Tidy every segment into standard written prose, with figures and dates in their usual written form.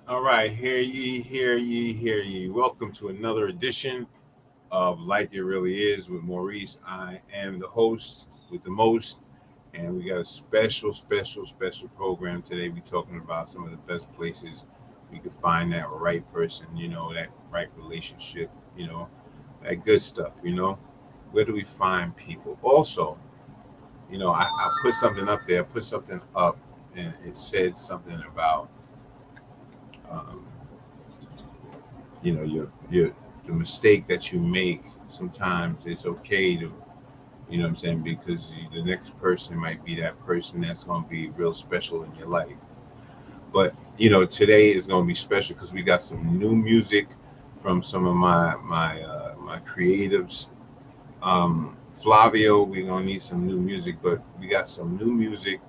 All right, hear ye, hear ye, hear ye. Welcome to another edition of Like It Really Is with Maurice. I am the host with the most, and we got a special program today. We're talking about some of the best places we could find that right person, that right relationship, that good stuff, Where do we find people? Also, I put something up there, put something up, and it said something about um, your the mistake that you make. Sometimes it's okay to, what I'm saying, because the next person might be that person that's going to be real special in your life. But today is going to be special because we got some new music from some of my creatives. Flavio, we're gonna need some new music, but we got some new music,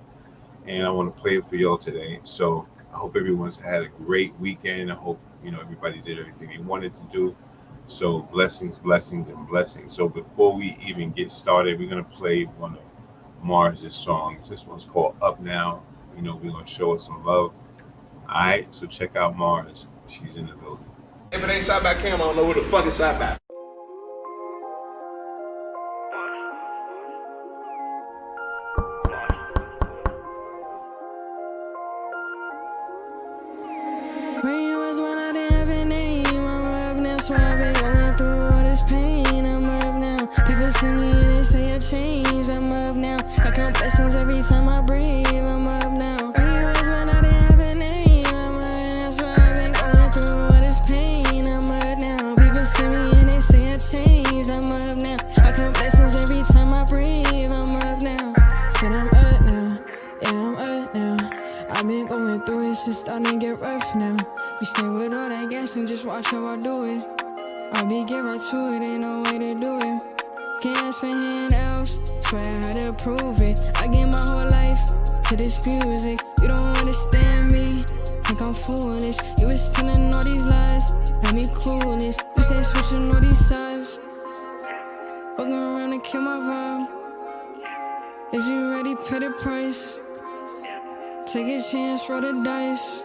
and I want to play it for y'all today. So I hope everyone's had a great weekend. I hope everybody did everything they wanted to do. So blessings, and blessings. So before we even get started, we're gonna play one of Mars's songs. This one's called Up Now. We're gonna show her some love. All right, so check out Mars. She's in the building. If it ain't shot by Cam, I don't know who the fuck is shot by. Rain was when I didn't have a name. I'm up now, so I've been going through all this pain. I'm up now. People see me and they say I changed. I'm up now. I count blessings every time I breathe. I'm up now. Rain was when I didn't have a name. I'm up now, so I've been going through all this pain. I'm up now. People see me and they say I changed. I'm up now. I count blessings every time I breathe. I'm up now. Said I'm up now. Yeah, I'm up now. I've been going through it, it's just starting to get rough now. We stay with all that gas and just watch how I do it. I'll be get right to it, ain't no way to do it. Can't ask for handouts, swear I had to prove it. I gave my whole life to this music. You don't understand me, think I'm foolish. You was telling all these lies, got me clueless. You say switching all these sides, fucking around to kill my vibe. Is you ready, pay the price? Take a chance, roll the dice.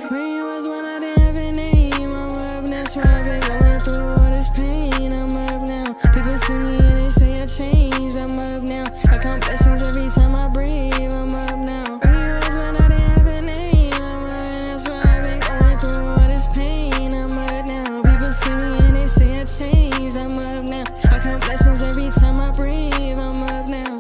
Rain was when I didn't have a name. I'm up now, so I've been going through all this pain. I'm up now. People see me and they say I changed. I'm up now. I count blessings every time I breathe. I'm up now. Rain was when I didn't have a name. I'm up now, so I've been going through all this pain. I'm up now. People see me and they say I changed. I'm up now. I count blessings every time I breathe. I'm up now.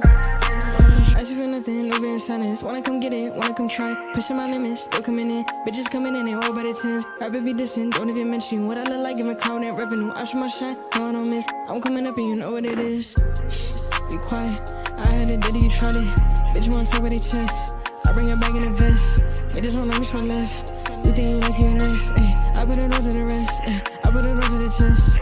I just feel nothing, no been silence. Wanna come get it, wanna come try. Pushing my limits, still coming in. Bitches coming in, they all by the tens. Rapper be dissing, don't even mention what I look like. Give me confident revenue. I shoot my shot, no I don't miss. I'm coming up and you know what it is. Be quiet, I had it, did you tried it? Bitch wanna talk with their chest. I bring it back in the vest. Bitches won't let me try left. You think you like you next, ayy. I put it all to the rest, I put it all to the test.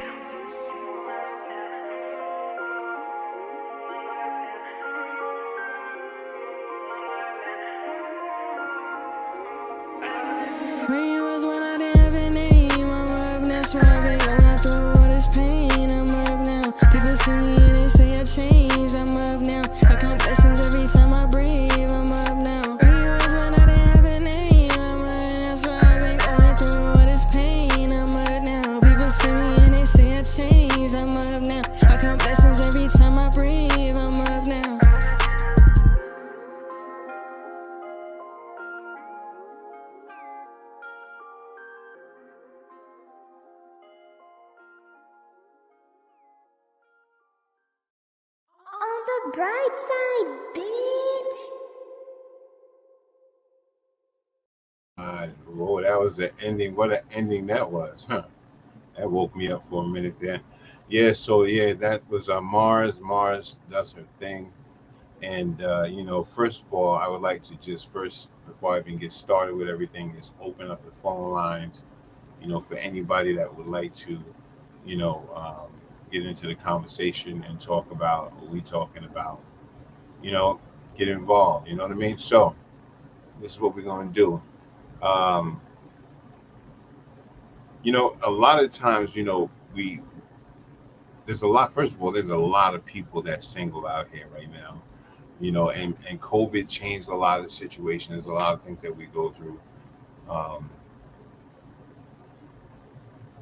Rain was when I didn't have a name. I'm up now, so I've been going through all this pain. I'm up now. People see me and they say I changed. I'm up now. I count blessings every time I breathe. I'm up now. Rain was when I didn't have a name. I'm up now, so I've been going through all this pain. I'm up now. People see me and they say I changed. I'm up now. I count blessings every time I breathe. I'm up now. On the bright side, bitch. All right, oh, that was the ending. What an ending that was, huh? That woke me up for a minute there. Yeah, so yeah, that was Mars. Mars does her thing. And first of all, I would like to just first, before I even get started with everything, is open up the phone lines, for anybody that would like to, you know, um, get into the conversation and talk about what we talking about, you know, get involved. You know what I mean? So this is what we're going to do. Um, a lot of times, we there's a lot. First of all, there's a lot of people that's single out here right now. And COVID changed a lot of situations, a lot of things that we go through. Um,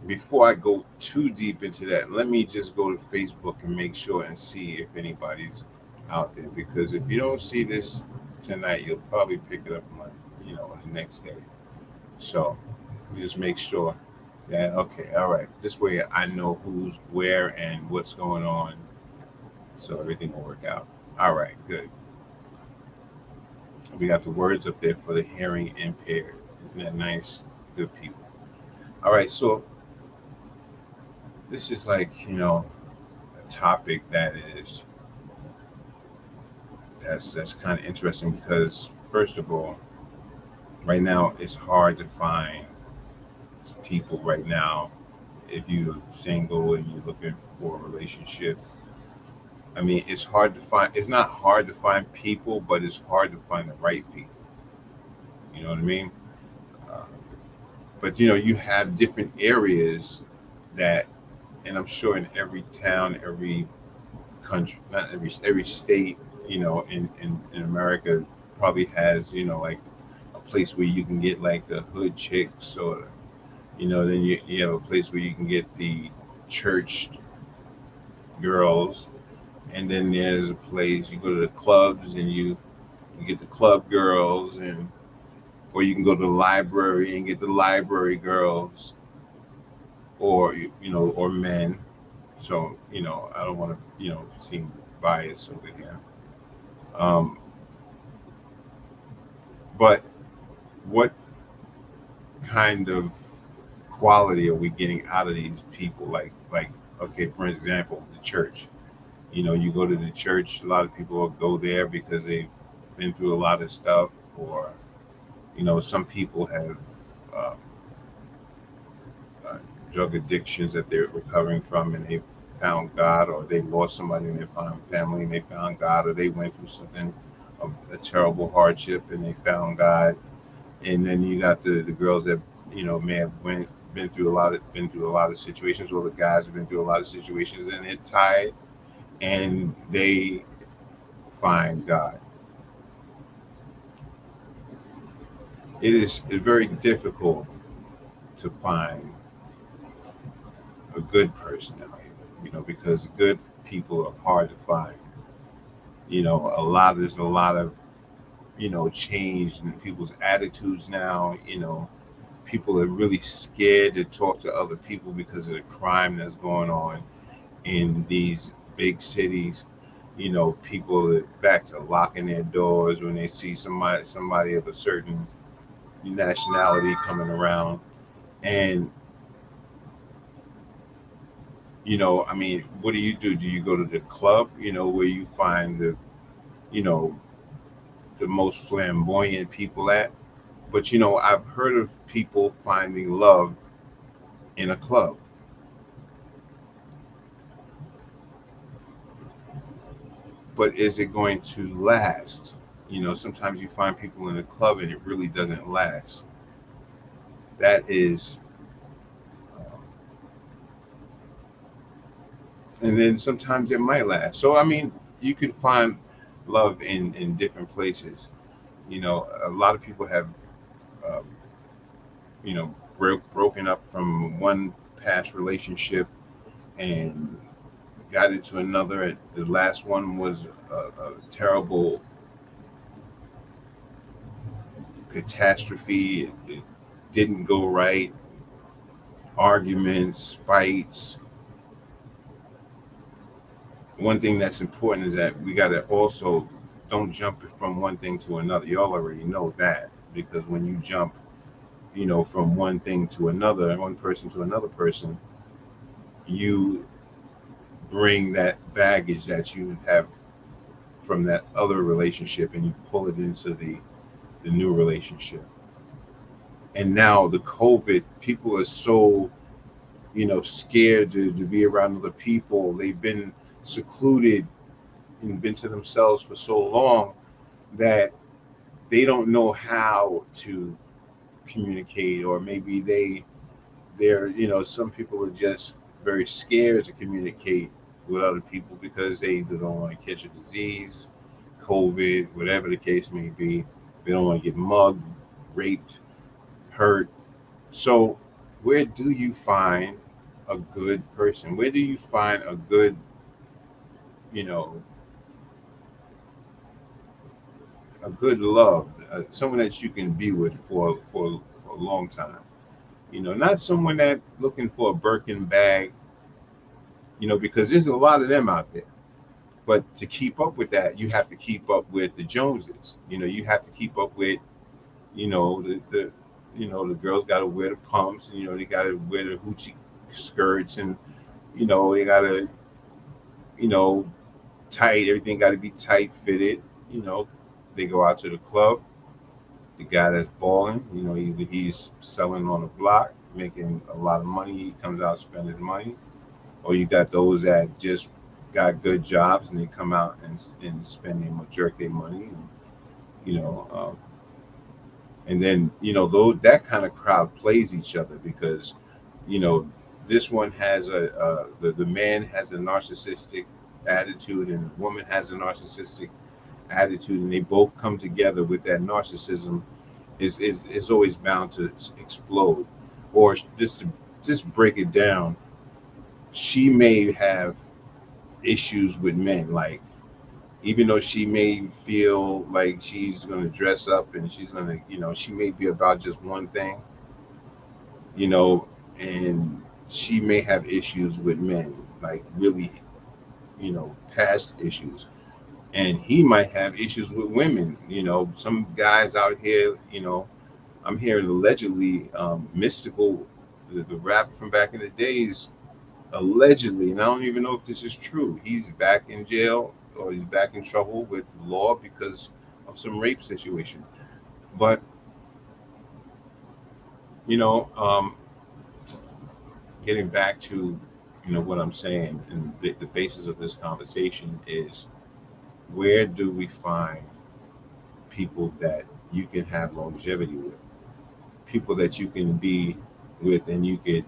Before I go too deep into that, let me just go to Facebook and make sure and see if anybody's out there. Because if you don't see this tonight, you'll probably pick it up on, the next day. So just make sure that, okay, all right. This way I know who's where and what's going on, so everything will work out. All right, good. We got the words up there for the hearing impaired. Isn't that nice? Good people. All right, so this is like, a topic that's kind of interesting because first of all, right now it's hard to find people right now if you're single and you're looking for a relationship. I mean, it's not hard to find people, but it's hard to find the right people. You know what I mean? Uh, but you have different areas that, and I'm sure in every town, every country, not every state, in America probably has, like a place where you can get like the hood chicks, or then you have a place where you can get the church girls, and then there's a place you go to the clubs and you get the club girls, and or you can go to the library and get the library girls, or or men. So I don't want to seem biased over here. Um, but what kind of quality are we getting out of these people? Like okay, for example, the church. You go to the church. A lot of people will go there because they've been through a lot of stuff, or some people have uh, uh, drug addictions that they're recovering from, and they've found God, or they lost somebody and they found family and they found God, or they went through something of a terrible hardship and they found God. And then you got the girls that may have been through a lot of situations, or the guys have been through a lot of situations, and they're tired and they find God. It's very difficult to find a good person out here, because good people are hard to find. There's a lot of change in people's attitudes now. People are really scared to talk to other people because of the crime that's going on in these big cities. People are back to locking their doors when they see somebody of a certain nationality coming around. And I mean, what do you do? Do you go to the club, where you find you know the most flamboyant people at? But I've heard of people finding love in a club. But is it going to last? Sometimes you find people in a club and it really doesn't last. That is, um, and then sometimes it might last. So I mean, you can find love in different places. A lot of people have, um, broken up from one past relationship and got into another. And the last one was a terrible catastrophe. It didn't go right. Arguments, fights. One thing that's important is that we got to also don't jump from one thing to another. You all already know that, because when you jump, from one thing to another, one person to another person, you bring that baggage that you have from that other relationship and you pull it into the new relationship. And now the COVID, people are so, scared to be around other people. They've been secluded and been to themselves for so long that they don't know how to communicate, or maybe they're some people are just very scared to communicate with other people because they either don't want to catch a disease, COVID, whatever the case may be. They don't want to get mugged, raped, hurt. So where do you find a good person? Where do you find a good, you know, a good love, someone that you can be with for a long time? You know, not someone that looking for a Birkin bag, you know, because there's a lot of them out there. But to keep up with that, you have to keep up with the Joneses. You know, you have to keep up with, you know, the you know, the girls got to wear the pumps, and you know, they got to wear the hoochie skirts, and you know, they got to, you know, tight. Everything got to be tight fitted. You know, they go out to the club. The guy that's balling, you know, either he's selling on the block, making a lot of money. He comes out, spend his money, or you got those that just got good jobs and they come out and spend their jerk their money, and, you know, and then you know that kind of crowd plays each other because, you know, this one has the man has a narcissistic attitude and the woman has a narcissistic attitude, and they both come together with that narcissism is always bound to explode. Or just break it down, she may have issues with men, like even though she may feel like she's going to dress up and she's going to, you know, she may be about just one thing, you know, and she may have issues with men, like really, you know, past issues. And he might have issues with women. You know, some guys out here, you know, I'm hearing allegedly, Mystical, the rapper from back in the days, allegedly, and I don't even know if this is true, he's back in jail or he's back in trouble with the law because of some rape situation. But, you know, getting back to, you know, what I'm saying, and the basis of this conversation is, where do we find people that you can have longevity with, people that you can be with and you could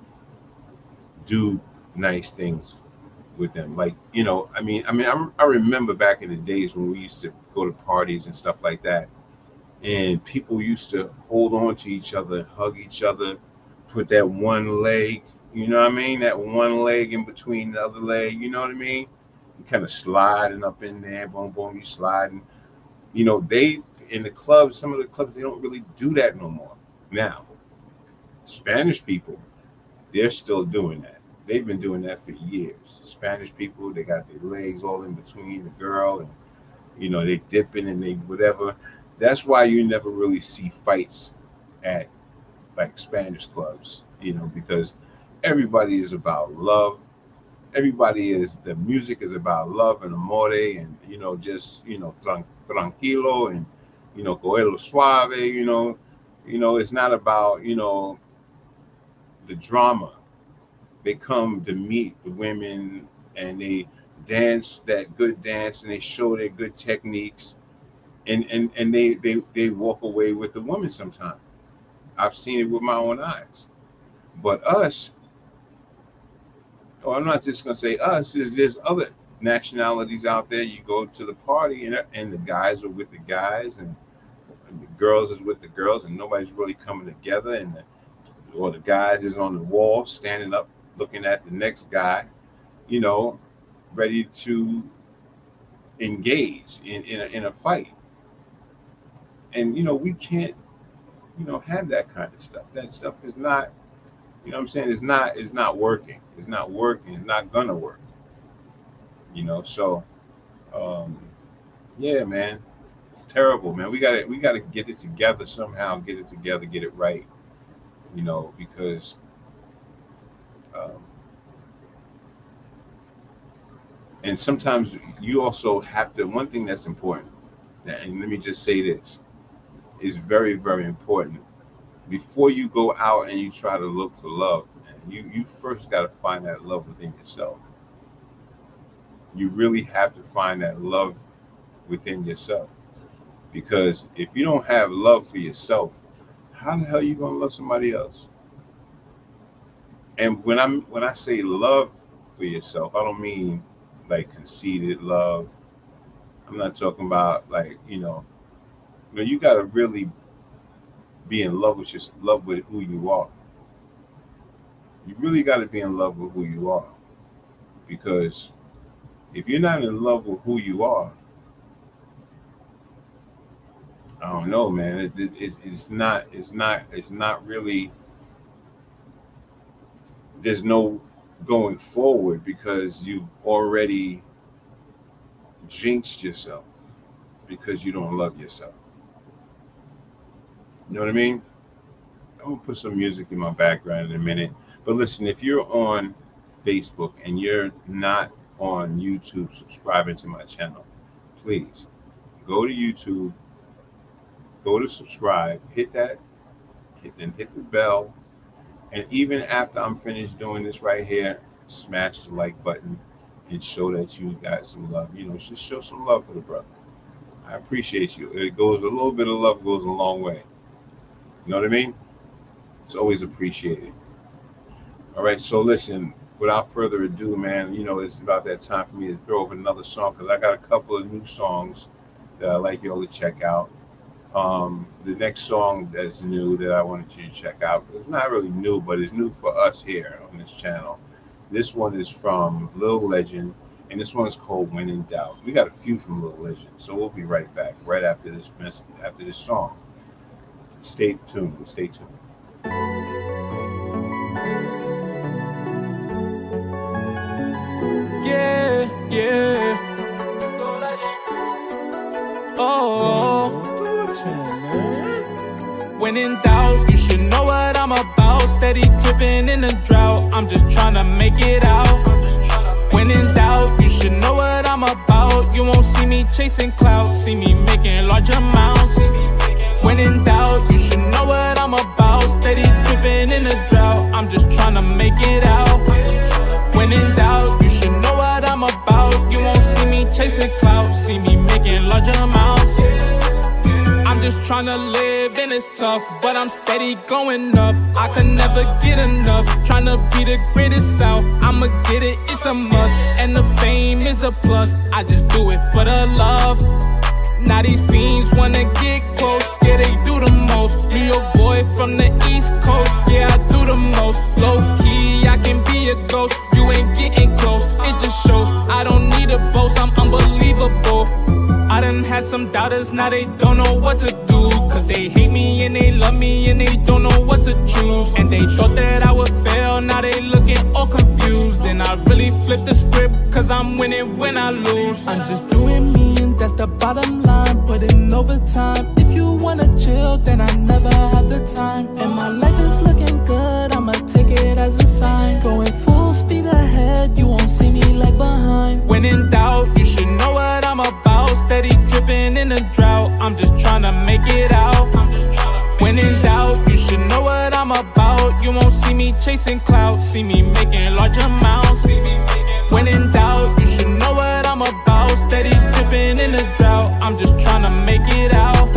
do nice things with them? Like, you know, I remember back in the days when we used to go to parties and stuff like that, and people used to hold on to each other, hug each other, put that one leg, you know what I mean, that one leg in between the other leg, you know what I mean, you kind of sliding up in there, boom boom, you sliding. You know, they in the clubs, some of the clubs, they don't really do that no more. Now Spanish people, they're still doing that. They've been doing that for years. Spanish people, they got their legs all in between the girl, and you know, they dipping and they whatever. That's why you never really see fights at like Spanish clubs, you know, because everybody is about love. Everybody is, the music is about love and amore, and you know, just, you know, tranquilo, and you know, coelho suave, you know, it's not about, you know, the drama. They come to meet the women and they dance that good dance and they show their good techniques, and they walk away with the woman sometimes. I've seen it with my own eyes. But us, or I'm not just gonna say us, is there's other nationalities out there. You go to the party and the guys are with the guys, and the girls is with the girls, and nobody's really coming together, and or the guys is on the wall standing up looking at the next guy, you know, ready to engage in a fight. And you know, we can't, you know, have that kind of stuff. That stuff is not, you know what I'm saying, it's not working. It's not working. It's not gonna work. You know, so um yeah, man, it's terrible, man. We gotta get it together somehow, get it together, get it right, you know, because um and sometimes you also have to, one thing that's important, and let me just say this, is very, very important. Before you go out and you try to look for love, man, you first got to find that love within yourself. You really have to find that love within yourself, because if you don't have love for yourself, how the hell are you gonna love somebody else? And when I say love for yourself, I don't mean like conceited love. I'm not talking about like, you know, you got to really be in love with who you are. You really got to be in love with who you are, because if you're not in love with who you are, I don't know, man. It's not really. There's no going forward because you've already jinxed yourself because you don't love yourself. You know what I mean? I'm gonna put some music in my background in a minute. But listen, if you're on Facebook and you're not on YouTube subscribing to my channel, please go to YouTube, go to subscribe, hit the bell, and even after I'm finished doing this right here, smash the like button and show that you got some love. You know, just show some love for the brother. I appreciate you. It goes, a little bit of love goes a long way. You know what I mean? It's always appreciated. All right, so listen, without further ado, man, you know, it's about that time for me to throw up another song, because I got a couple of new songs that I'd like y'all to check out. The next song that's new that I wanted you to check out, it's not really new, but it's new for us here on this channel. This one is from Lil Legend, and this one is called When in Doubt. We got a few from Lil Legend, so we'll be right back, right after this message, after this song. Stay tuned, stay tuned. Yeah, yeah. Oh. When in doubt, you should know what I'm about. Steady dripping in the drought, I'm just trying to make it out. When in doubt, you should know what I'm about. You won't see me chasing clout, see me making large amounts. When in doubt, you should know what I'm about. Steady dripping in the drought, I'm just trying to make it out. When in doubt, you should know what I'm about. You won't see me chasing clout, see me making large amounts. I'm just tryna live and it's tough, but I'm steady going up. I can never get enough, tryna be the greatest out. I'ma get it, it's a must, and the fame is a plus. I just do it for the love. Now these fiends wanna get close, yeah they do the most. New York boy from the East Coast, yeah I do the most. Low key, I can be a ghost, you ain't getting close. It just shows, I don't need a boast, I'm unbelievable. I done had some doubters, now they don't know what to do. Cause they hate me and they love me and they don't know what to choose. And they thought that I would fail, now they looking all confused. And I really flip the script, cause I'm winning when I lose. I'm just doing me and that's the bottom line, putting overtime. If you wanna chill, then I never have the time. And my life is looking good, I'ma take it as a sign. Going full speed ahead, you won't see me like behind. When in doubt, you should know what I'm about. Steady dripping in the drought, I'm just tryna make it out. When in doubt, you should know what I'm about. You won't see me chasing clout, see me making large amounts. When in doubt, you should know what I'm about. Steady dripping in the drought, I'm just tryna make it out.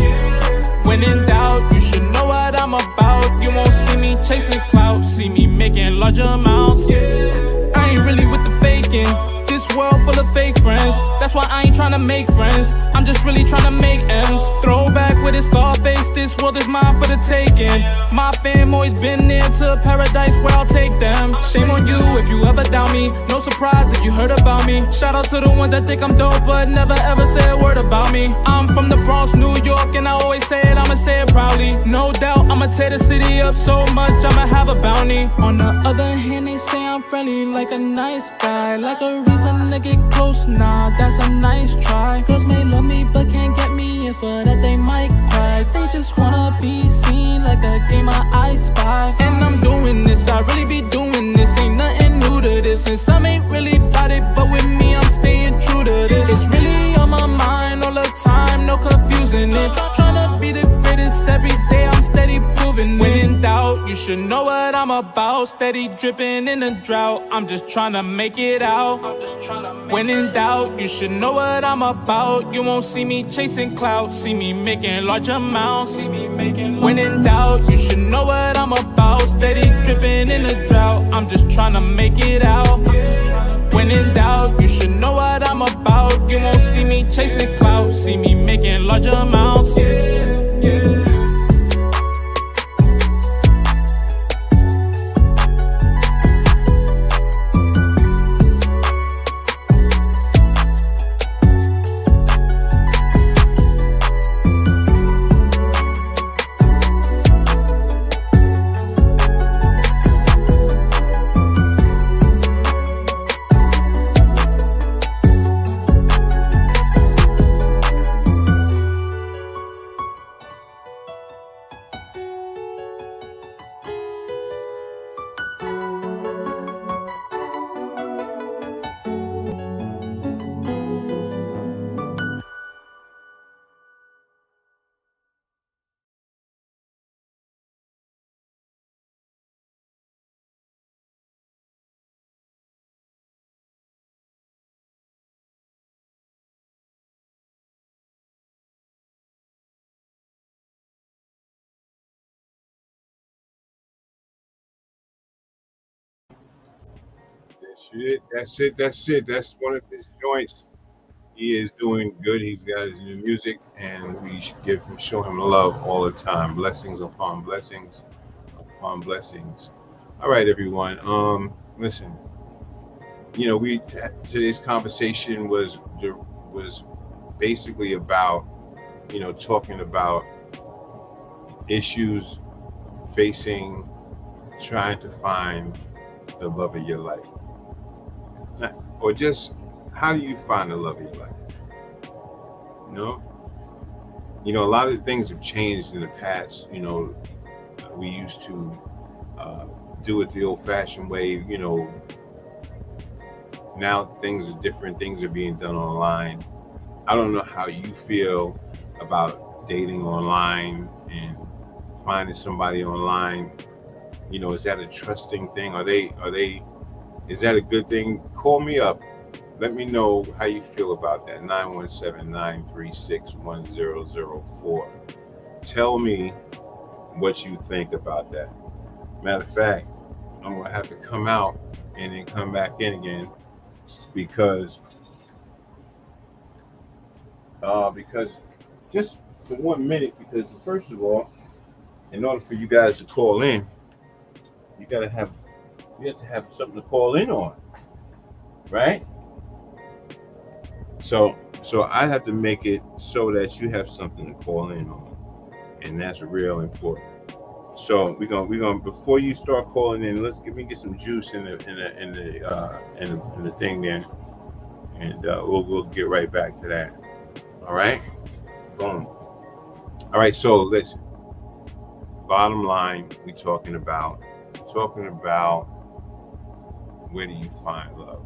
When in doubt, you should know what I'm about. You won't see me chasing clout, see me making large amounts. I ain't really with the faking, this world full of fake friends. That's why I ain't tryna make friends, I'm just really tryna make M's. Throwback with a Scarface, this world is mine for the taking. My fam always been near to paradise where I'll take them. Shame on you if you ever doubt me, no surprise if you heard about me. Shout out to the ones that think I'm dope but never ever say a word about me. I'm from the Bronx, New York, and I always say it, I'ma say it proudly. No doubt, I'ma tear the city up so much, I'ma have a bounty. On the other hand, they say I'm friendly like a nice guy, like a reason to get close, nah, that's a nice try. Girls may love me but can't get me, and for that they might cry. They just wanna be seen like a game of I Spy. And I'm doing this, I really be doing this, ain't nothing new to this. And some ain't really about it, but with me I'm staying true to this. It's really on my mind all the time, no confusing it. Tryna be the greatest every day, I'm steady proving it. When in doubt, you should know what I'm about. Steady dripping in the drought, I'm just tryna make it out. When in doubt, you should know what I'm about. You won't see me chasing clout, see me making large amounts. When in doubt, you should know what I'm about. Steady dripping in the drought, I'm just tryna make it out. When in doubt, you should know what I'm about. You won't see me chasing clout, see me making large amounts. That's it. That's one of his joints. He is doing good. He's got his new music, and we should show him love all the time. Blessings upon blessings upon blessings. All right, everyone. Listen. Today's conversation was basically about talking about issues facing trying to find the love of your life, or just how do you find the love of your life? A lot of things have changed in the past. We used to do it the old-fashioned way. Now things are different. Things are being done online. I don't know how you feel about dating online and finding somebody online. Is that a trusting thing? Is that a good thing? Call me up. Let me know how you feel about that. 917-936-1004. Tell me what you think about that. Matter of fact, I'm going to have to come out and then come back in again because just for 1 minute, because first of all, in order for you guys to call in, you have to have something to call in on, right? So I have to make it so that you have something to call in on, and that's real important. So we're gonna before you start calling in, let me get some juice in the thing there, and we'll get right back to that. All right, boom. All right, so listen. Bottom line, we're talking about where do you find love?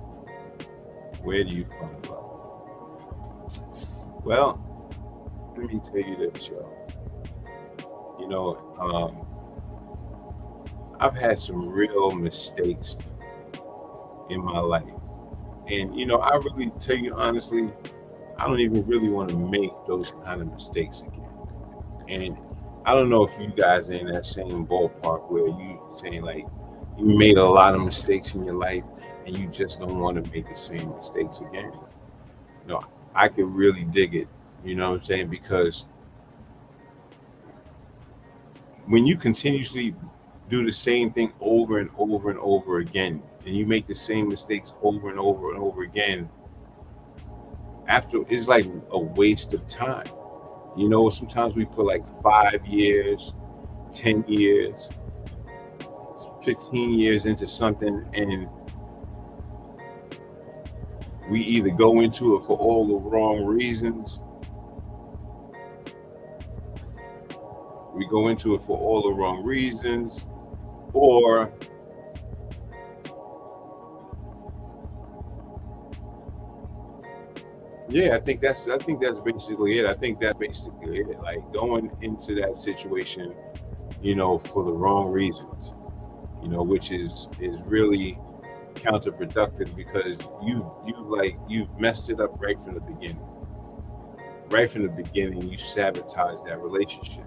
Where do you find love? Well, let me tell you this, y'all. I've had some real mistakes in my life. And, I really tell you honestly, I don't even really want to make those kind of mistakes again. And I don't know if you guys are in that same ballpark where you saying like you made a lot of mistakes in your life and you just don't want to make the same mistakes again. I can really dig it, you know what I'm saying? Because when you continuously do the same thing over and over and over again, and you make the same mistakes over and over and over again, it's like a waste of time. Sometimes we put like 5 years, 10 years, 15 years into something, and we either go into it for all the wrong reasons. Or yeah, I think that's basically it. Like going into that situation, for the wrong reasons, which is really counterproductive because you've messed it up right from the beginning. Right from the beginning, you sabotage that relationship.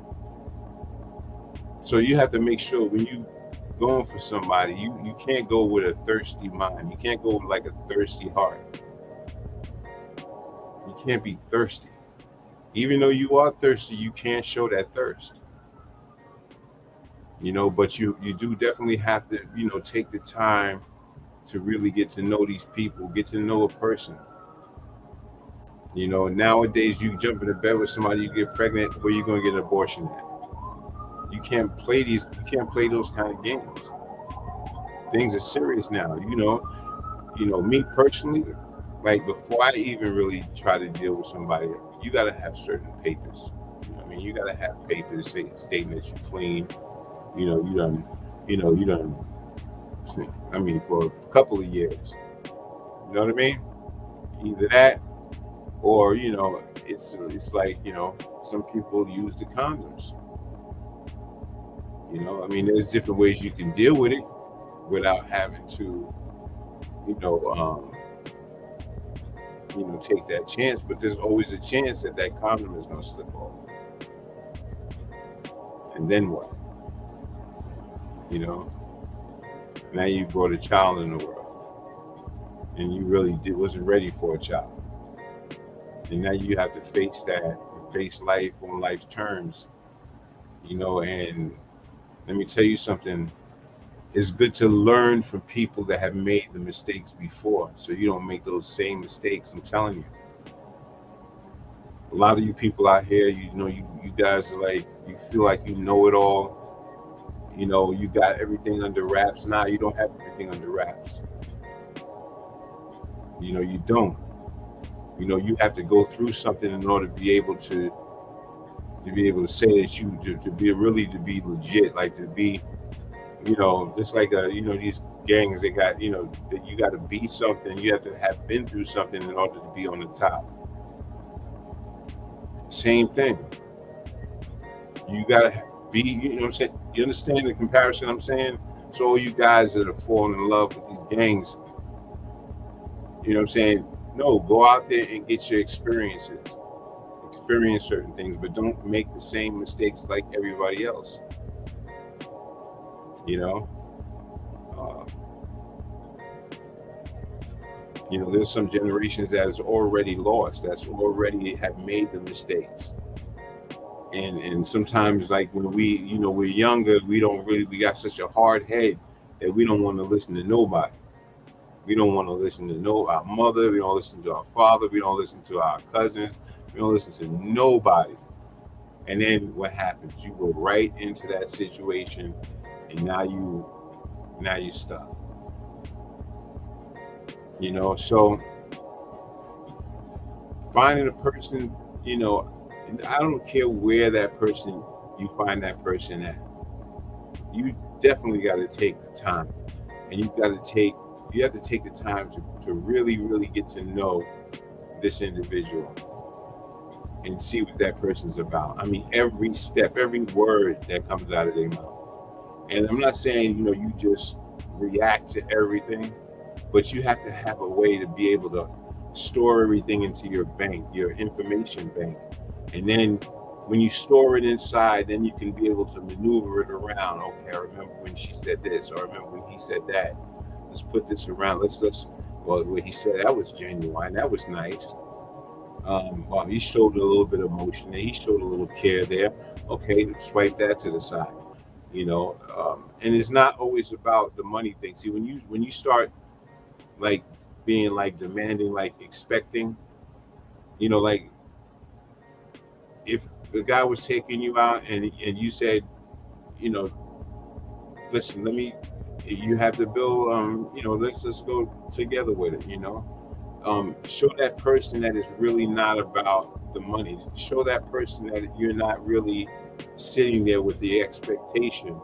So you have to make sure when you going for somebody, you can't go with a thirsty mind. You can't go with like a thirsty heart. You can't be thirsty. Even though you are thirsty, you can't show that thirst. But you do definitely have to, take the time to really get to know these people, get to know a person. Nowadays you jump into bed with somebody, you get pregnant, where you gonna get an abortion at? You can't play those kind of games. Things are serious now. Me personally, like before I even really try to deal with somebody, you gotta have certain papers. You gotta have papers stating that you're clean. You done for a couple of years. You know what I mean? Either that or, it's like, some people use the condoms. There's different ways you can deal with it without having to, take that chance. But there's always a chance that condom is going to slip off. And then what? Now you brought a child in the world. and you really wasn't ready for a child. And now you have to face that, face life on life's terms, you know. And let me tell you something, it's good to learn from people that have made the mistakes before, so you don't make those same mistakes. I'm telling you. A lot of you people out here, you know, you guys are like, you feel like you know it all. You know, you got everything under wraps. Now you don't have everything under wraps. You know, you don't. You know, you have to go through something in order to be able to say that you to be legit, like to be, you know, just like you know, these gangs, they got, you know, that you got to be something. You have to have been through something in order to be on the top. Same thing. You gotta be, you know what I'm saying? You understand the comparison I'm saying? So all you guys that are falling in love with these gangs, you know what I'm saying? No, go out there and get your experiences. Experience certain things, but don't make the same mistakes like everybody else. You know? You know, there's some generations that's already lost, that's already have made the mistakes. And sometimes, like when we, you know, we're younger, we got such a hard head that we don't want to listen to nobody. We don't want to listen to our mother, we don't listen to our father, we don't listen to our cousins, we don't listen to nobody. And then what happens? You go right into that situation, and now you stuck. You know, so finding a person, you know, I don't care where that person, you find that person at. You definitely got to take the time, and you have to take the time to really, really get to know this individual and see what that person's about. I mean, every step, every word that comes out of their mouth. And I'm not saying, you know, you just react to everything, but you have to have a way to be able to store everything into your bank, your information bank. And then when you store it inside, then you can be able to maneuver it around. Okay, I remember when she said this, or I remember when he said that. Let's put this around. Well, what he said, that was genuine. That was nice. Well, he showed a little bit of emotion there. He showed a little care there. Okay, swipe that to the side. You know, and it's not always about the money thing. See, when you start like being like demanding, like expecting, you know, like if the guy was taking you out and you said, you know, listen, you have the bill, you know, let's go together with it, you know. Show that person that it's really not about the money. Show that person that you're not really sitting there with the expectations,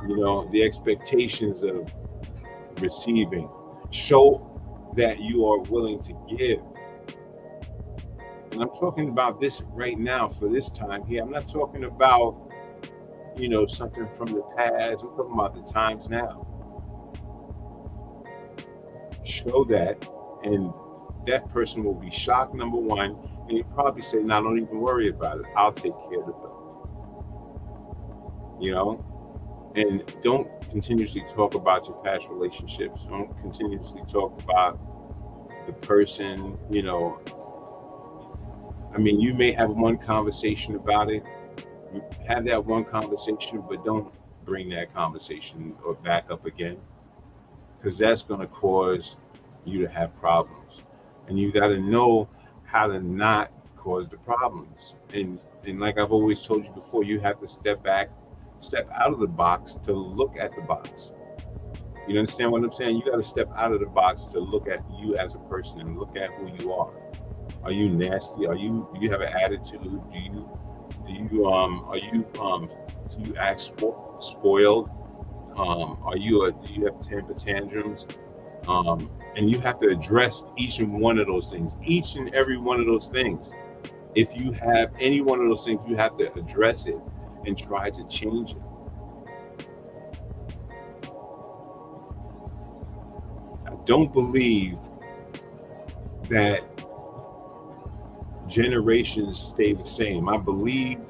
you know, the expectations of receiving. Show that you are willing to give. And I'm talking about this right now for this time here. I'm not talking about, you know, something from the past. I'm talking about the times now. Show that, and that person will be shocked, number one, and he'll probably say, "No, don't even worry about it. I'll take care of the bill." You know? And don't continuously talk about your past relationships. Don't continuously talk about the person, you know. I mean, you may have one conversation about it. Have that one conversation, but don't bring that conversation or back up again, because that's going to cause you to have problems. And you got to know how to not cause the problems. And like I've always told you before, you have to step back, step out of the box to look at the box. You understand what I'm saying? You got to step out of the box to look at you as a person and look at who you are. Are you nasty? Do you have an attitude? Do you act spoiled? Do you have temper tantrums? And you have to address each and one of those things, each and every one of those things. If you have any one of those things, you have to address it and try to change it. I don't believe that generations stay the same. I believe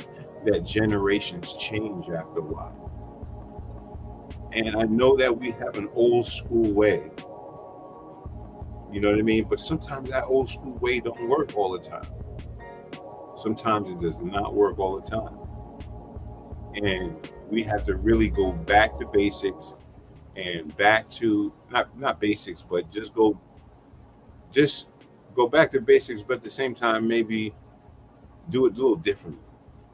that generations change after a while. And I know that we have an old school way You know what I mean? But sometimes that old school way don't work all the time. Sometimes it does not work all the time. And we have to really go back to basics and back to not basics, but just go back to basics, but at the same time maybe do it a little differently.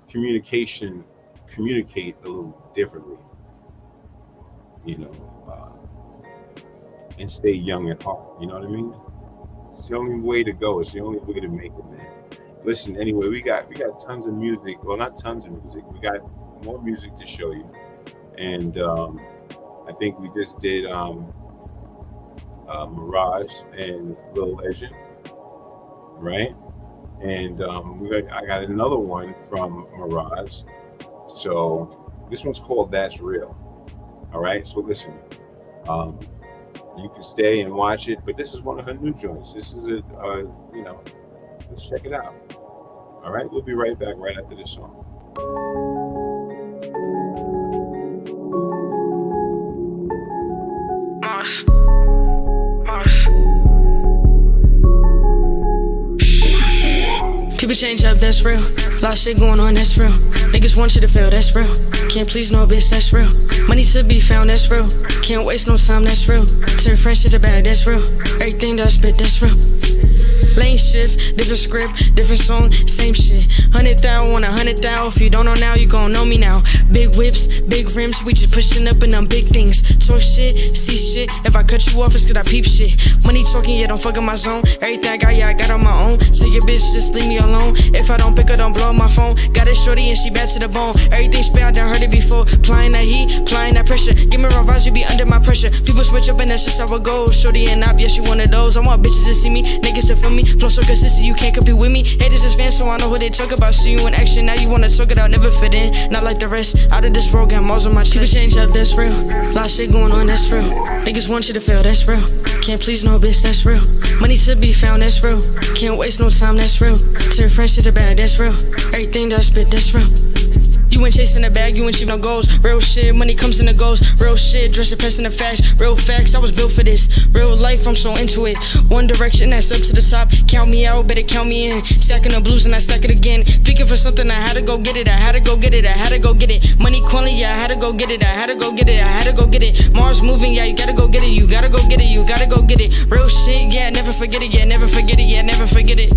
Communicate a little differently, you know, and stay young at heart. You know what I mean? It's the only way to go. It's the only way to make it, man. Listen, anyway, we got tons of music. Well, not tons of music. We got more music to show you, and I think we just did Mirage and Lil Legend, right? And I got another one from Mirage. So this one's called That's Real. All right. So listen, you can stay and watch it, but this is one of her new joints. This is let's check it out. All right. We'll be right back right after this song. Mars. People change up, that's real. Lot of shit going on, that's real. Niggas want you to fail, that's real. Can't please no bitch, that's real. Money to be found, that's real. Can't waste no time, that's real. Turn friends to the bag, that's real. Everything that I spit, that's real. Lane shift, different script, different song, same shit. 100,000 on 100,000. If you don't know now, you gon' know me now. Big whips, big rims, we just pushing up in them big things. Talk shit, see shit. If I cut you off, it's cause I peep shit. Money talking, yeah, don't fuck up my zone. Everything I got, yeah, I got on my own. Tell your bitch, just leave me alone. If I don't pick her, don't blow up my phone. Got it shorty and she bad to the bone. Everything spit, I done heard it before. Applying that heat, applying that pressure. Give me wrong vibes, you be under my pressure. People switch up and that's just how it goes. Shorty and op, yeah, she one of those. I want bitches to see me, niggas to feel me. Flow so consistent, you can't compete with me. Haters is fans, so I know who they talk about. See you in action, now you wanna talk it out, never fit in. Not like the rest, out of this world, got malls on my chest. People change up, that's real. Lot of shit going on, that's real. Niggas want you to fail, that's real. Can't please no bitch, that's real. Money to be found, that's real. Can't waste no time, that's real. Turn friends to the bag, that's real. Everything that I spit, that's real. You ain't chasing the bag, you ain't achieve no goals. Real shit, money comes and it goes. Real shit, dress and in the facts. Real facts, I was built for this. Real life, I'm so into it. One direction, that's up to the top. Count me out, better count me in. Stacking the blues and I stack it again. Picking for something, I had to go get it. I had to go get it, I had to go get it. Money quality, yeah, I had to go get it. I had to go get it, I had to go get it. Mars moving, yeah, you gotta go get it. You gotta go get it, you gotta go get it. Real shit, yeah, never forget it, yeah, never forget it, yeah, never forget it.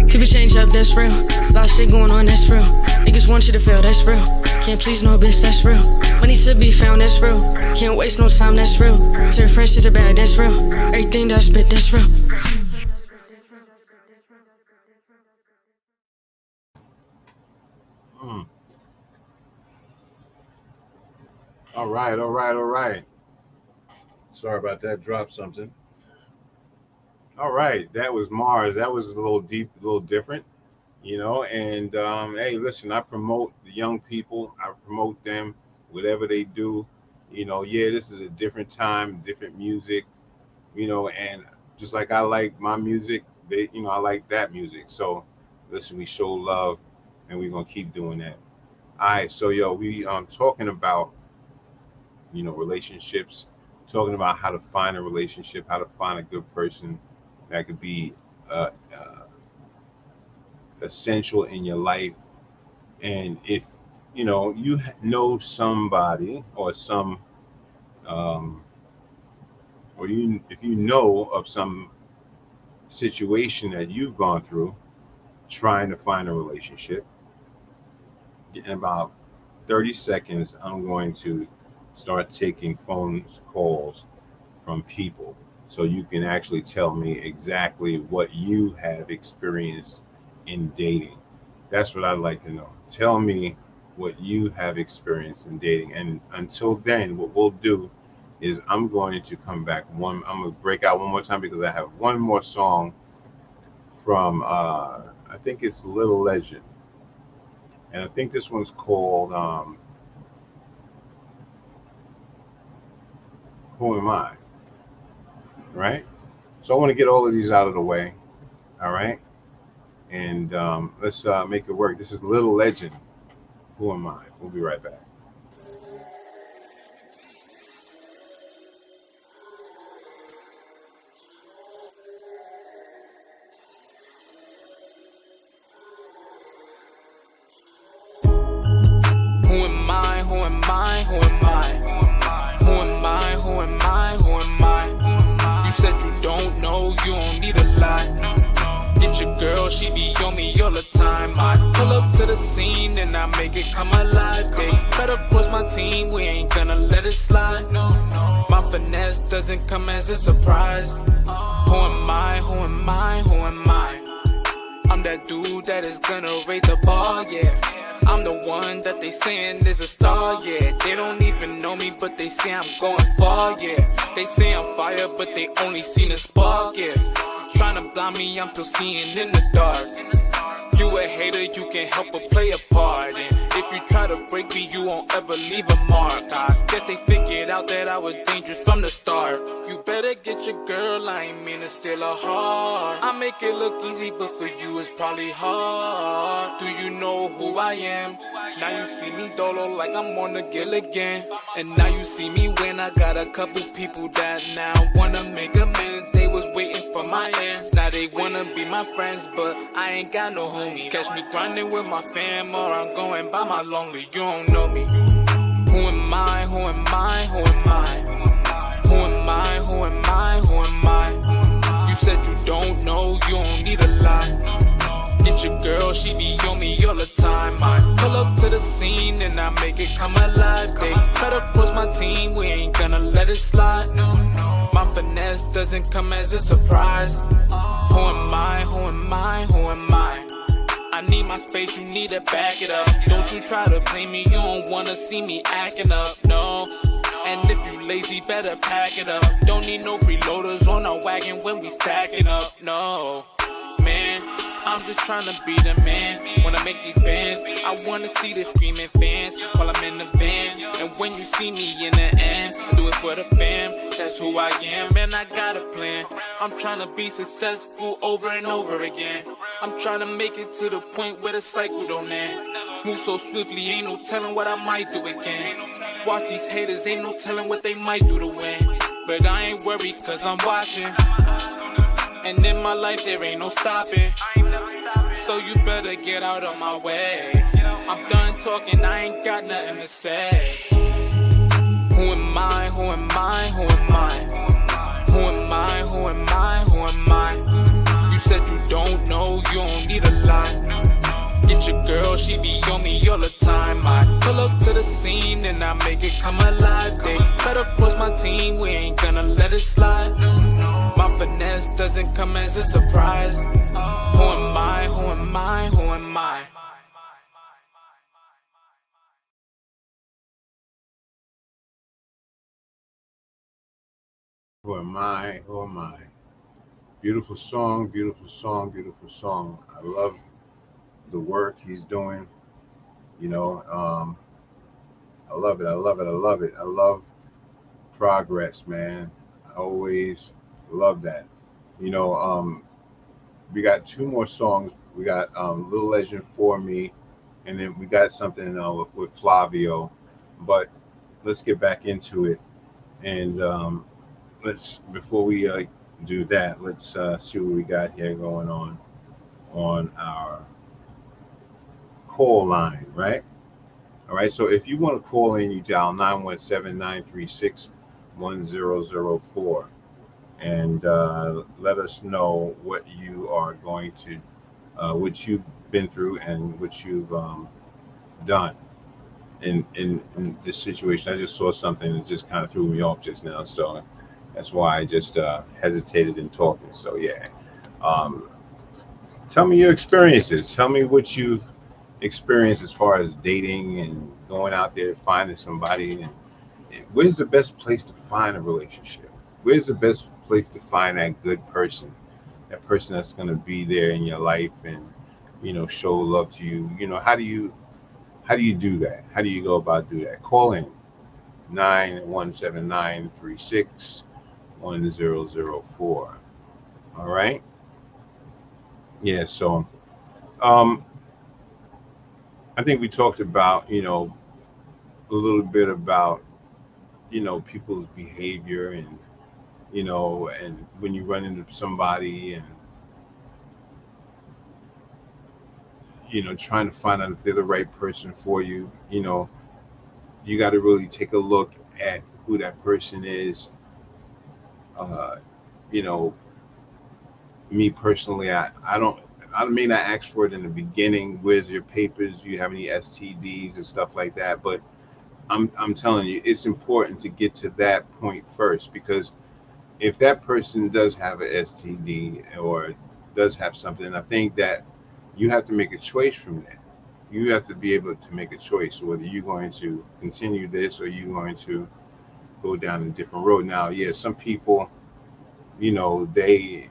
People change up, that's real. Lot of shit going on, that's real. Niggas want you to fail, that's real. Can't please no bitch, that's real. Money to be found, that's real. Can't waste no time, that's real. Turn friends to the bag, that's real. Everything that I spit, that's real. All right. Sorry about that. Dropped something. All right, that was Mars. That was a little deep, a little different, you know. And hey, listen, I promote the young people. I promote them, whatever they do. You know, yeah, this is a different time, different music, you know. And just like I like my music, they, you know, I like that music. So, listen, we show love, and we're gonna keep doing that. All right, so yo, we talking about, you know, relationships, talking about how to find a relationship, how to find a good person that could be essential in your life. And if you know you know somebody or some or you if you know of some situation that you've gone through trying to find a relationship, in about 30 seconds I'm going to start taking phone calls from people, so you can actually tell me exactly what you have experienced in dating. That's what I'd like to know. Tell me what you have experienced in dating. And until then, what we'll do is I'm going to come back I'm going to break out one more time because I have one more song from I think it's Lil Legend. And I think this one's called Who Am I? Right? So I want to get all of these out of the way. All right? And let's make it work. This is Lil Legend. Who Am I? We'll be right back. girl, she be on me all the time. I pull up to the scene and I make it come alive. They try to force my team, we ain't gonna let it slide. No, no. My finesse doesn't come as a surprise. Who am I? Who am I? Who am I? I'm that dude that is gonna raise the bar, yeah. I'm the one that they saying is a star, yeah. They don't even know me, but they say I'm going far, yeah. They say I'm fire, but they only seen a spark, yeah. Tryna blind me, I'm still seeing in the dark. You a hater, you can't help but play a part. And if you try to break me, you won't ever leave a mark. I guess they figured out that I was dangerous from the start. You better get your girl, I ain't mean to steal her heart. I make it look easy, but for you it's probably hard. Do you know who I am? Now you see me dolo like I'm on the gill again. And now you see me when I got a couple people that now wanna make amends. They was waiting for my ends. Now they wanna be my friends, but I ain't got no homie. Catch me grinding with my fam or I'm going by my lonely. You don't know me. Who am I? Who am I? Who am I? Who am I? Who am I? Who am I? You said you don't know, you don't need a lie. Get your girl, she be on me all the time. I pull up to the scene and I make it come alive. They try to force my team, we ain't gonna let it slide. My finesse doesn't come as a surprise. Who am I? Who am I? Who am I? I need my space, you need to back it up. Don't you try to play me, you don't wanna see me acting up, no. And if you lazy, better pack it up. Don't need no freeloaders on our wagon when we stacking up, no. Man, I'm just trying to be the man. When I make these bands, I wanna see the screaming fans while I'm in the van. And when you see me in the end, I do it for the fam. That's who I am, and I got a plan. I'm trying to be successful over and over again. I'm trying to make it to the point where the cycle don't end. Move so swiftly, ain't no telling what I might do again. Watch these haters, ain't no telling what they might do to win. But I ain't worried, cause I'm watching. And in my life there ain't no stopping. So you better get out of my way. I'm done talking, I ain't got nothing to say. Who am I? Who am I? Who am I? Who am I? Who am I? Who am I? You said you don't know, you don't need a lie. Get your girl, she be on me all the time. I pull up to the scene and I make it come alive. They try to force my team, we ain't gonna let it slide. My finesse doesn't come as a surprise. Who am I? Who am I? Who am I? Who am I? Who am I? Beautiful song, beautiful song, beautiful song. I love the work he's doing. You know, I love it. I love it. I love it. I love progress, man. I always love that. You know, we got two more songs. We got Little Legend for Me, and then we got something with Flavio. But let's get back into it. And let's, before we do that, let's see what we got here going on our call line, right? All right, so if you want to call in, you dial 917-936-1004 and let us know what you are going to, what you've been through and what you've done in this situation. I just saw something that just kind of threw me off just now, so that's why I just hesitated in talking. So yeah, tell me your experiences. Tell me what you've experienced as far as dating and going out there finding somebody. And where's the best place to find a relationship? Where's the best place to find that good person, that person that's going to be there in your life and, you know, show love to you? You know, how do you do that? How do you go about do that? Call in 917-936-1004. All right. Yeah. So, I think we talked about, you know, a little bit about, you know, people's behavior and, you know, and when you run into somebody and, you know, trying to find out if they're the right person for you, you know, you got to really take a look at who that person is. You know, me personally, I'm I may not ask for it in the beginning. Where's your papers? Do you have any STDs and stuff like that? But I'm telling you, it's important to get to that point first, because if that person does have an STD or does have something, I think that you have to make a choice from there. You have to be able to make a choice whether you're going to continue this or you're going to go down a different road. Now, yeah, some people, they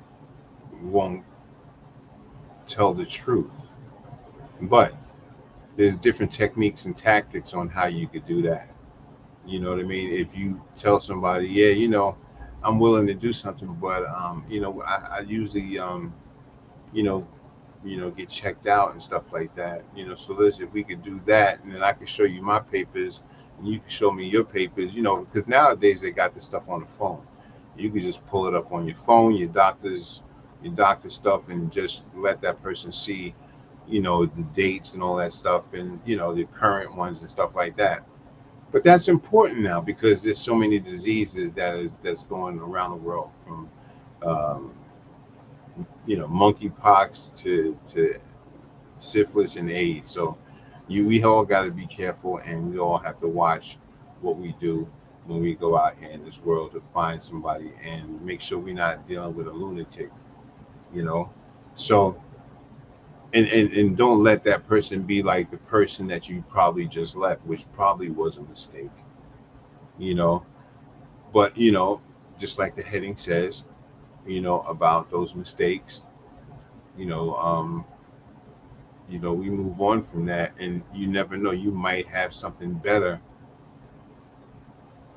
won't tell the truth, but there's different techniques and tactics on how you could do that. You know what I mean? If you tell somebody, yeah, I'm willing to do something, but I usually get checked out and stuff like that. So listen, if we could do that, and then I could show you my papers and you can show me your papers, because nowadays they got this stuff on the phone. You can just pull it up on your phone, your doctor's stuff, and just let that person see, the dates and all that stuff, and the current ones and stuff like that. But that's important now because there's so many diseases that's going around the world, from monkeypox to syphilis and AIDS. So we all got to be careful, and we all have to watch what we do when we go out here in this world to find somebody, and make sure we're not dealing with a lunatic. So and don't let that person be like the person that you probably just left, which probably was a mistake. But just like the heading says, about those mistakes, we move on from that, and you never know, you might have something better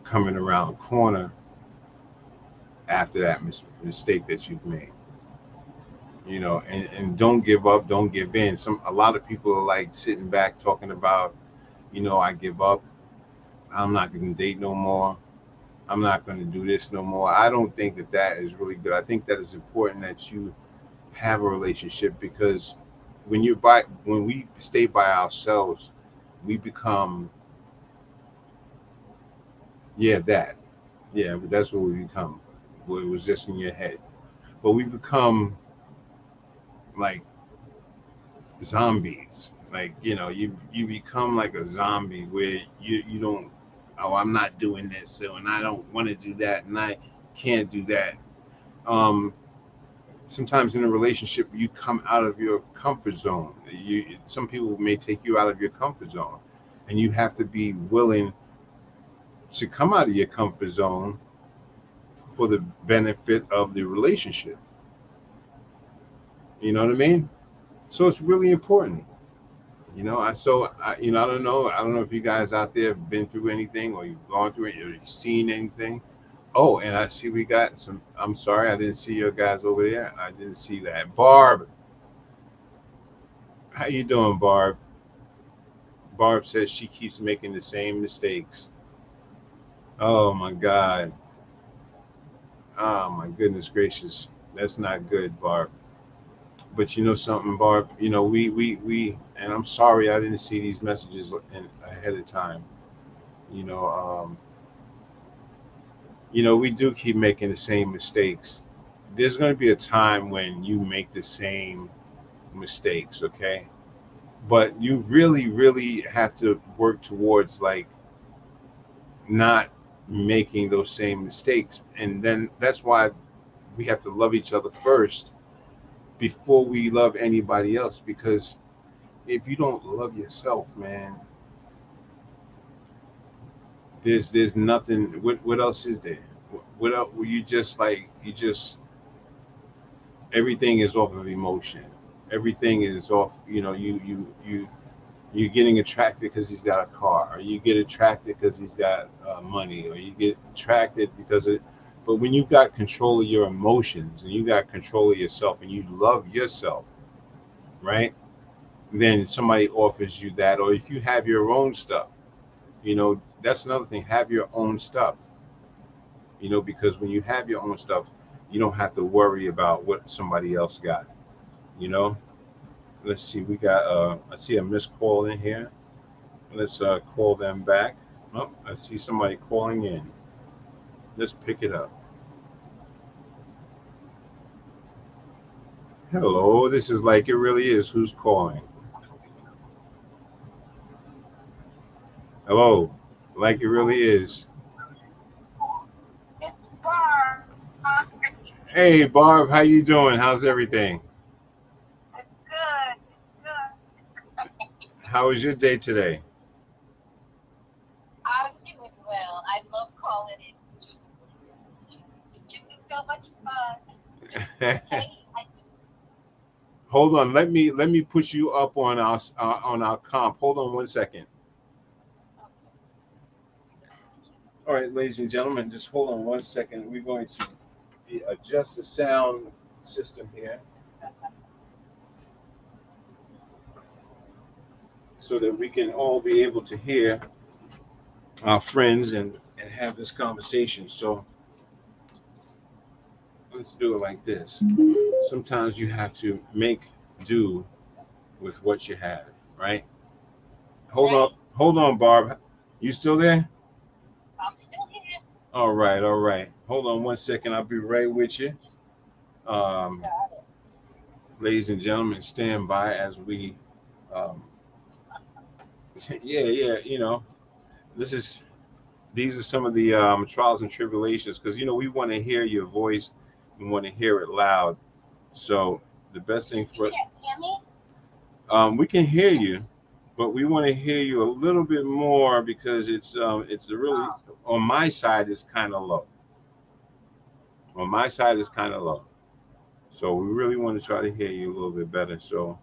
coming around the corner after that mistake that you've made. And don't give up, don't give in. A lot of people are like sitting back talking about, I give up, I'm not going to date no more, I'm not going to do this no more. I don't think that is really good. I think that it's important that you have a relationship, because when we stay by ourselves, we become that's what we become. Well, it was just in your head, but we become like zombies. Like, you become like a zombie where you don't, oh, I'm not doing this, so, and I don't want to do that, and I can't do that. Sometimes in a relationship, you come out of your comfort zone. Some people may take you out of your comfort zone, and you have to be willing to come out of your comfort zone for the benefit of the relationship. You know what I mean? So it's really important. I don't know if you guys out there have been through anything, or you've gone through it, or you've seen anything. Oh, and I see we got some. I'm sorry, I didn't see your guys over there. I didn't see that. Barb, how you doing, Barb? Barb says she keeps making the same mistakes. Oh my God. Oh my goodness gracious. That's not good, Barb. But you know something, Barb? We and I'm sorry I didn't see these messages ahead of time. We do keep making the same mistakes. There's going to be a time when you make the same mistakes, okay? But you really, really have to work towards like not making those same mistakes. And then that's why we have to love each other first before we love anybody else, because if you don't love yourself, man, there's nothing. What else is there? What else? Everything is off of emotion. Everything is off. You're getting attracted because he's got a car, or you get attracted because he's got money, or you get attracted because of. But when you got control of your emotions and you got control of yourself and you love yourself, right? Then somebody offers you that, or if you have your own stuff, that's another thing. Have your own stuff, because when you have your own stuff, you don't have to worry about what somebody else got. Let's see, we got I see a missed call in here. Let's call them back. Oh, I see somebody calling in. Let's pick it up. Hello, this is Like It Really Is. Who's calling? Hello, Like It Really Is. It's Barb. Hey, Barb, how you doing? How's everything? It's good. It's good. How was your day today? I'm doing well. I love calling it. It gives me so much fun. Hey, Hold on, let me put you up on our comp. Hold on 1 second. All right, ladies and gentlemen, just hold on 1 second. We're going to adjust the sound system here so that we can all be able to hear our friends and have this conversation. So let's do it like this. Sometimes you have to make do with what you have, right? Hold on, Barb. You still there? I'm still here. All right. Hold on 1 second. I'll be right with you. Ladies and gentlemen, stand by as we, you know, these are some of the trials and tribulations, because, you know, we want to hear your voice. We want to hear it loud. So the best thing for You can't hear me? we can hear you, but we want to hear you a little bit more because it's a really, on my side it's kind of low. On my side it's kind of low. So we really want to try to hear you a little bit better. So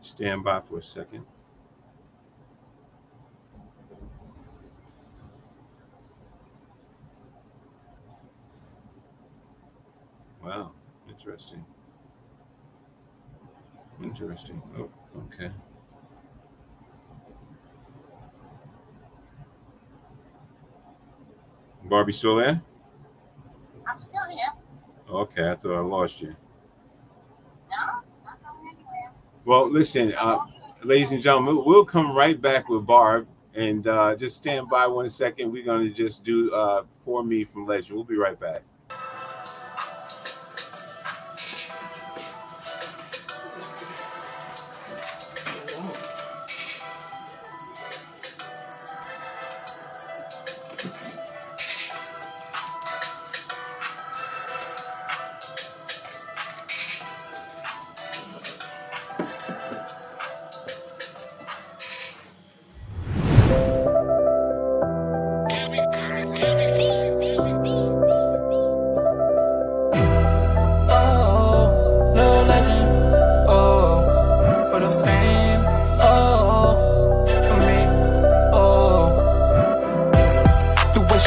stand by for a second. Wow, interesting. Oh, okay. Barbie still there? I'm still here. Okay, I thought I lost you. No, not going anywhere. Well, listen, ladies and gentlemen, we'll come right back with Barb, and just stand by 1 second. We're going to just do For Me from Legend. We'll be right back.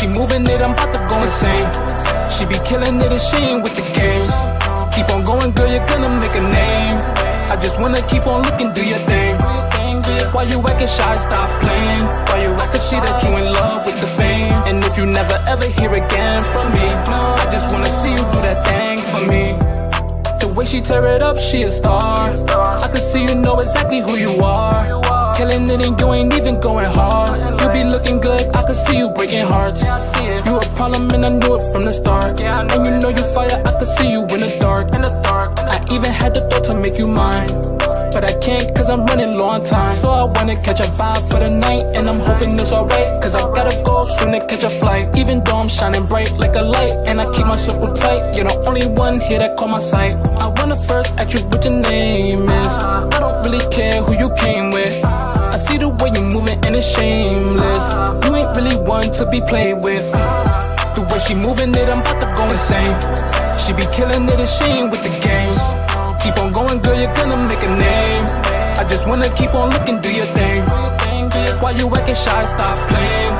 She moving it, I'm about to go insane. She be killing it and she ain't with the games. Keep on going, girl, you're gonna make a name. I just wanna keep on looking, do your thing. Why you acting shy, stop playing. Why you acting, see that you in love with the fame. And if you never ever hear again from me, I just wanna see you do that thing for me. The way she tear it up, she a star. I can see you know exactly who you are. Killing it and you ain't even going hard. You be looking good, I can see you breaking hearts. You a problem and I knew it from the start. And you know you fire, I can see you in the dark. I even had the thought to make you mine, but I can't cause I'm running low on time. So I wanna catch a vibe for the night, and I'm hoping it's alright, cause I gotta go soon to catch a flight. Even though I'm shining bright like a light, and I keep my circle tight, you're the only one here that caught my sight. I wanna first ask you what your name is. I don't really care who you came with. I see the way you moving and it's shameless. You ain't really one to be played with. The way she moving it, I'm about to go insane. She be killing it and she ain't with the games. Keep on going, girl, you're gonna make a name. I just wanna keep on looking, do your thing. Why you acting shy, stop playing.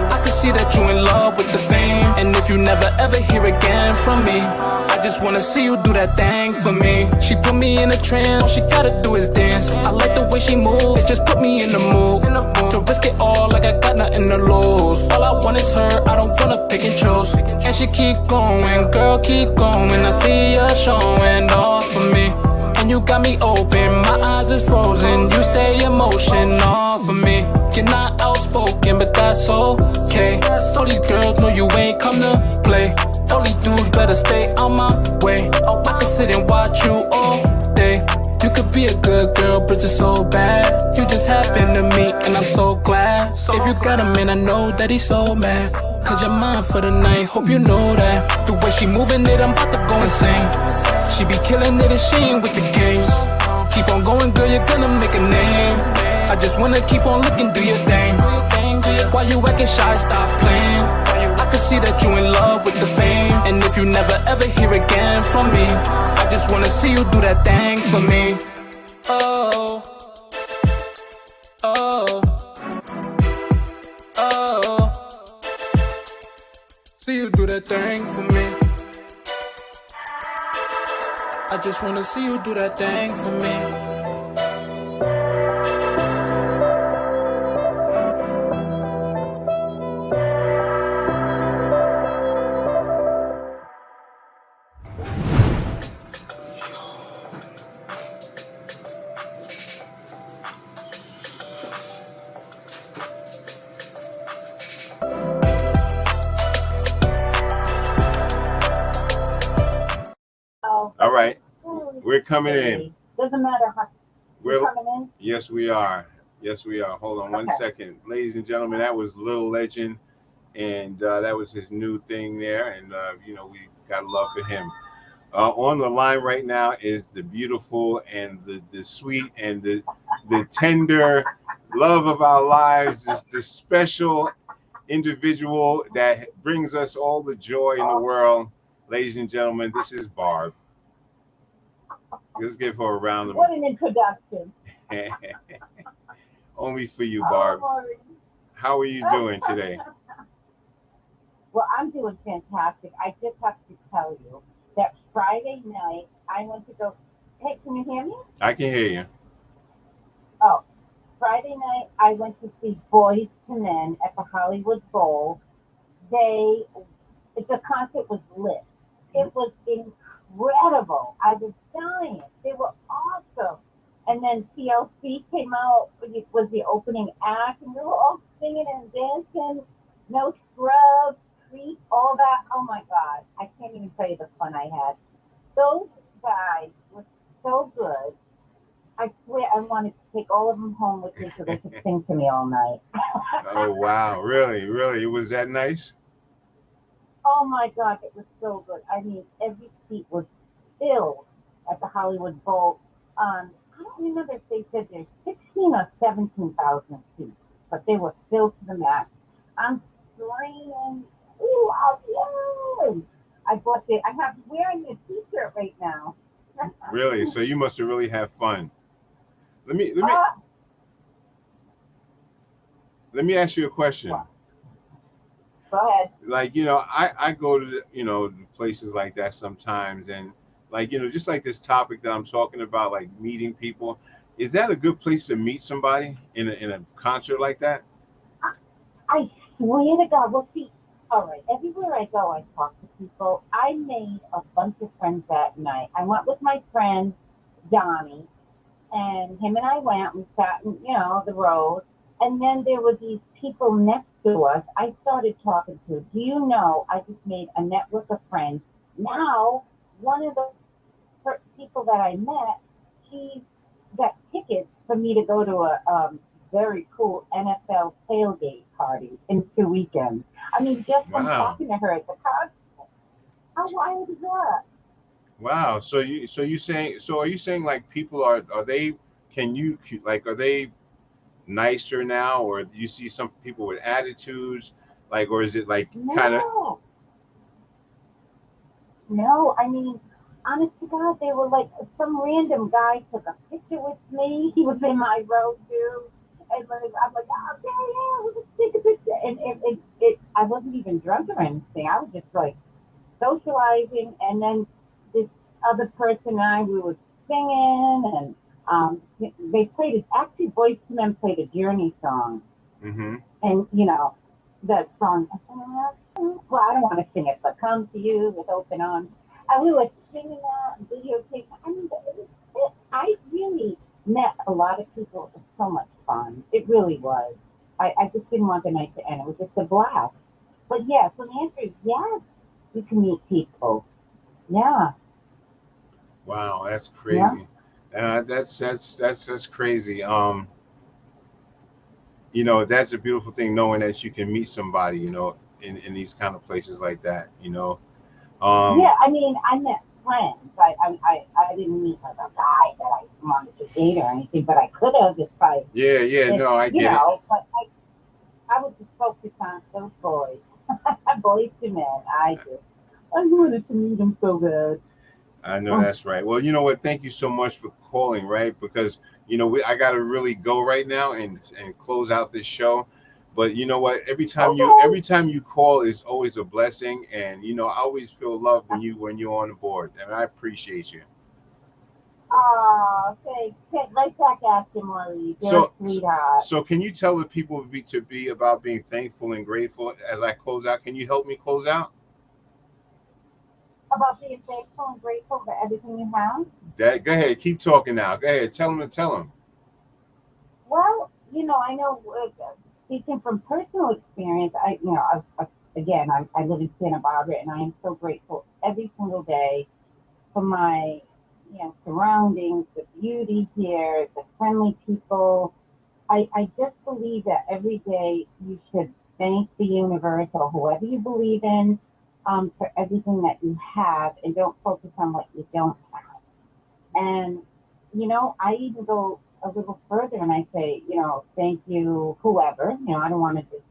I can see that you in love with the fame. And if you never ever hear again from me, I just wanna see you do that thing for me. She put me in a trance, all she gotta do is dance. I like the way she moves, it just put me in the mood to risk it all like I got nothing to lose. All I want is her, I don't wanna pick and choose. And she keep going, girl, keep going. I see you showing off for me. And you got me open, my eyes is frozen. You stay in motion off of me. You're not outspoken, but that's okay. All these girls know you ain't come to play. All these dudes better stay on my way. I can sit and watch you all day. You could be a good girl, but you're so bad. You just happen to me, and I'm so glad. If you got a man, I know that he's so mad. Cause you're mine for the night, hope you know that. The way she moving it, I'm about to go insane. She be killing it and she ain't with the games. Keep on going, girl, you're gonna make a name. I just wanna keep on looking, do your thing. Why you acting shy, stop playing. I can see that you in love with the fame. And if you never ever hear again from me, I just wanna see you do that thing for me. Oh, oh, oh. See you do that thing for me. I just wanna see you do that thing for me. All right, we're coming in. Doesn't matter how We're you're coming in. Yes, we are. Yes, we are. Hold on one second. Ladies and gentlemen, that was Little Legend, and that was his new thing there. And, you know, we got love for him. On the line right now is the beautiful and the sweet and the tender love of our lives, the special individual that brings us all the joy in the world. Ladies and gentlemen, this is Barb. Let's give her a round of What an introduction. Only for you, Barb. How are you doing today? Well, I'm doing fantastic. I just have to tell you that Friday night I went to go. Hey, can you hear me? I can hear you. Oh, Friday night I went to see Boyz II Men at the Hollywood Bowl. The concert was lit. It was incredible. I was dying. They were awesome. And then TLC came out, was the opening act, and we were all singing and dancing. No scrubs, Creep, all that. Oh my God. I can't even tell you the fun I had. Those guys were so good. I swear I wanted to take all of them home with me so they could sing to me all night. Oh, wow. Really? Really? It was that nice? Oh my God, it was so good. I mean, every seat was filled at the Hollywood Bowl. I don't remember if they said there's 16 or 17,000 seats, but they were filled to the max. I'm screaming, "We love you!" I bought it. I'm wearing a T-shirt right now. Really? So you must have really had fun. Let me ask you a question. Go ahead. Like, you know, I go to, you know, places like that sometimes, and like, you know, just like this topic that I'm talking about, like meeting people. Is that a good place to meet somebody in a concert like that? I swear to God. Well, see, all right, everywhere I go, I talk to people. I made a bunch of friends that night. I went with my friend, Donnie, and him and I went. We sat in, you know, the road. And then there were these people next to us I started talking to. Do you know, I just made a network of friends. Now, one of the people that I met, she got tickets for me to go to a very cool NFL tailgate party in 2 weekends. I mean, just from talking to her at the concert. How wild is that? Wow. So are you saying like people are they are they nicer now, or do you see some people with attitudes, like, or is it like kind of? No, I mean, honest to God, they were like, some random guy took a picture with me. He was in my row too, and like, I'm like, okay, yeah, let's take a picture. And I wasn't even drunk or anything. I was just like socializing, and then this other person and I, we were singing, and they played it. Actually, Boyz II Men played a Journey song, and you know that song. Well, I don't want to sing it, but "Come to You" with open arms. And we were singing that and videotaping. I mean, I really met a lot of people. It was so much fun. It really was. I just didn't want the night to end. It was just a blast. But yes, the answer is yes. You can meet people. Yeah. Wow, that's crazy. That's crazy. You know, that's a beautiful thing, knowing that you can meet somebody, you know, in these kind of places like that, you know. Yeah, I mean, I met friends. I didn't meet like a guy that I wanted to date or anything, but I could have if I. Yeah, no, I get it. But I would just focus on those boys, boys to men. I wanted to meet them so bad. I know that's right. Well, you know what? Thank you so much for calling, right? Because you know I got to really go right now and close out this show. But you know what? Every time you call is always a blessing, and you know I always feel love when you're on the board, and I appreciate you. Oh, thanks. Right back at you, Maurice. You're a sweetheart. So can you tell the people to be about being thankful and grateful as I close out? Can you help me close out? About being thankful and grateful for everything you have? Go ahead. Keep talking now. Go ahead. Tell them. Well, you know, I know, speaking from personal experience, I live in Santa Barbara, and I am so grateful every single day for my, surroundings, the beauty here, the friendly people. I just believe that every day you should thank the universe or whoever you believe in for everything that you have, and don't focus on what you don't have. And, I even go a little further and I say, thank you, whoever, I don't want to just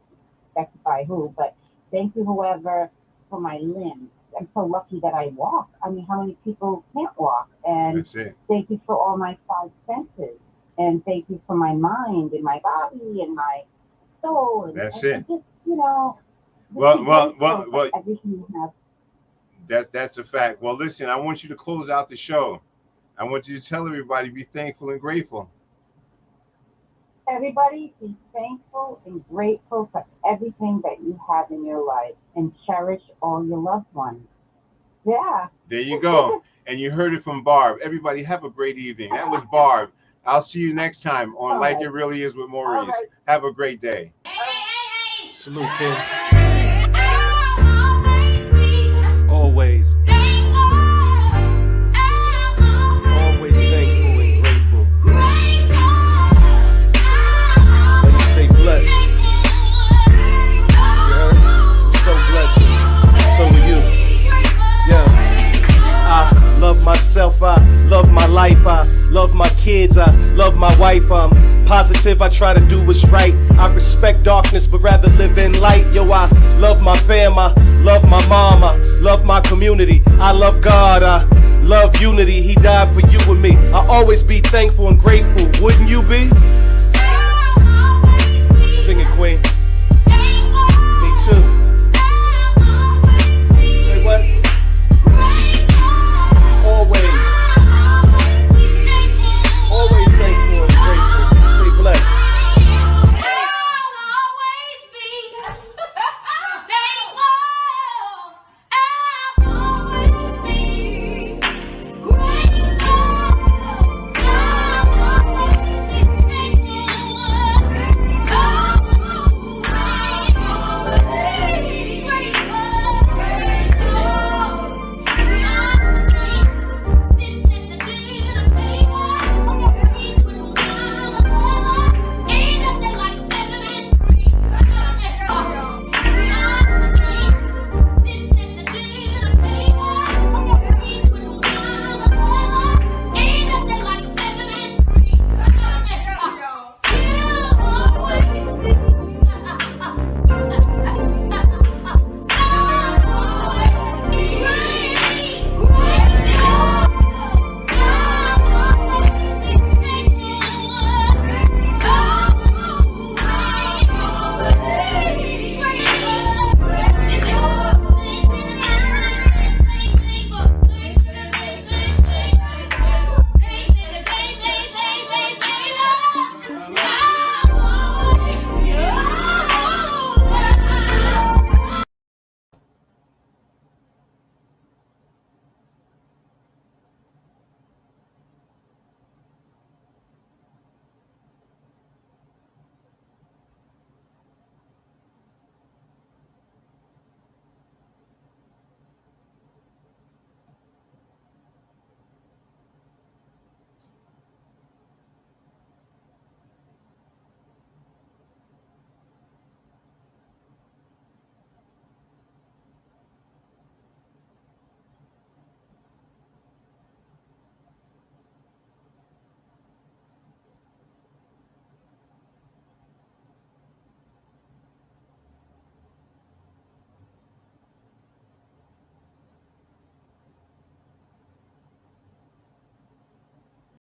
specify who, but thank you, whoever, for my limbs. I'm so lucky that I walk. I mean, how many people can't walk? And that's it. Thank you for all my 5 senses. And thank you for my mind and my body and my soul. And, that's and it. Just, well, everything you have. That's a fact. Well, listen, I want you to close out the show. I want you to tell everybody, be thankful and grateful. Everybody, be thankful and grateful for everything that you have in your life, and cherish all your loved ones. Yeah. There you go. And you heard it from Barb. Everybody, have a great evening. That was Barb. I'll see you next time on Like It Really Is with Maurice. Right. Have a great day. Salute, kids. Always. Always thankful and grateful. Let me stay blessed. You heard? I'm so blessed. So are you. Yeah. I love myself. I love my life. I love my kids. I love my wife. I'm positive. I try to do what's right. I respect darkness, but rather live in light. Yo, I love my fam. I love my mom. I love my community. I love God. I love unity. He died for you and me. I always be thankful and grateful. Wouldn't you be? Sing it, Queen.